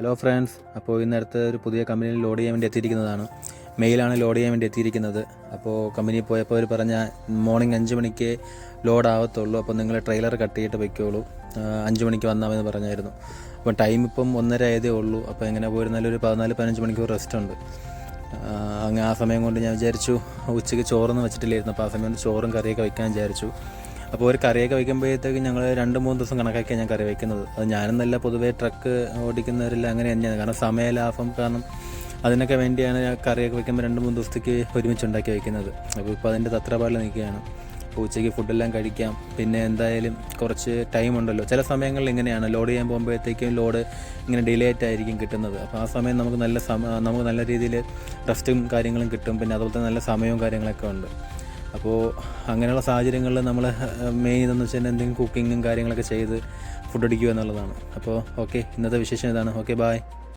Hello friends, അപ്പോൾ ഇന്നടുത്ത് ഒരു പുതിയ കമ്പനിയിൽ ലോഡ് ചെയ്യാൻ വേണ്ടി എത്തിയിരിക്കുന്നതാണ്. മെയിലാണ് ലോഡ് ചെയ്യാൻ വേണ്ടി എത്തിയിരിക്കുന്നത്. അപ്പോൾ കമ്പനിയിൽ പോയപ്പോൾ അവർ പറഞ്ഞ മോർണിംഗ് 5 മണിക്ക് ലോഡ് ആവത്തുള്ളൂ, അപ്പോൾ നിങ്ങൾ ട്രെയിലർ കട്ട് ചെയ്തിട്ട് വയ്ക്കുള്ളൂ, 5 മണിക്ക് വന്നാമെന്ന് പറഞ്ഞായിരുന്നു. അപ്പോൾ ടൈം ഇപ്പം 1:30 ആയതേ ഉള്ളൂ. അപ്പോൾ എങ്ങനെ പോയിരുന്നാലും ഒരു 14-15 മണിക്കൂർ റെസ്റ്റ് ഉണ്ട്. അങ്ങനെ ആ സമയം കൊണ്ട് ഞാൻ വിചാരിച്ചു ഉച്ചയ്ക്ക് ചോറൊന്നും വെച്ചിട്ടില്ലായിരുന്നു. അപ്പോൾ ആ സമയം കൊണ്ട് ചോറും കറിയൊക്കെ വയ്ക്കാൻ വിചാരിച്ചു. അപ്പോൾ ഒരു കറിയൊക്കെ വയ്ക്കുമ്പോഴത്തേക്ക് ഞങ്ങൾ 2-3 ദിവസം കണക്കാക്കിയാണ് ഞാൻ കറി വയ്ക്കുന്നത്. അത് ഞാനെന്നല്ല, പൊതുവേ ട്രക്ക് ഓടിക്കുന്നവരെല്ലാം അങ്ങനെ തന്നെയാണ്. കാരണം സമയലാഭം കാരണം അതിനൊക്കെ വേണ്ടിയാണ് ഞാൻ കറിയൊക്കെ വയ്ക്കുമ്പോൾ 2-3 ദിവസത്തേക്ക് ഒരുമിച്ച് ഉണ്ടാക്കി വയ്ക്കുന്നത്. അപ്പോൾ ഇപ്പോൾ അതിൻ്റെ തത്രപ്പാടിൽ നിൽക്കുകയാണ്. അപ്പോൾ ഉച്ചയ്ക്ക് ഫുഡെല്ലാം കഴിക്കാം. പിന്നെ എന്തായാലും കുറച്ച് ടൈം ഉണ്ടല്ലോ. ചില സമയങ്ങളിൽ ഇങ്ങനെയാണ്, ലോഡ് ചെയ്യാൻ പോകുമ്പോഴത്തേക്കും ലോഡ് ഇങ്ങനെ ഡിലേ ആയിട്ടായിരിക്കും കിട്ടുന്നത്. അപ്പോൾ ആ സമയം നമുക്ക് നല്ല രീതിയിൽ റെസ്റ്റും കാര്യങ്ങളും കിട്ടും. പിന്നെ അതുപോലെ തന്നെ നല്ല സമയവും കാര്യങ്ങളൊക്കെ ഉണ്ട്. അപ്പോൾ അങ്ങനെയുള്ള സാഹചര്യങ്ങളിൽ നമ്മൾ മെയിൻ ഇതെന്ന് വെച്ചാൽ എന്തെങ്കിലും കുക്കിങ്ങും കാര്യങ്ങളൊക്കെ ചെയ്ത് ഫുഡ് അടിക്കുക എന്നുള്ളതാണ്. അപ്പോൾ ഓക്കെ, ഇന്നത്തെ വിശേഷം ഇതാണ്. Okay, bye.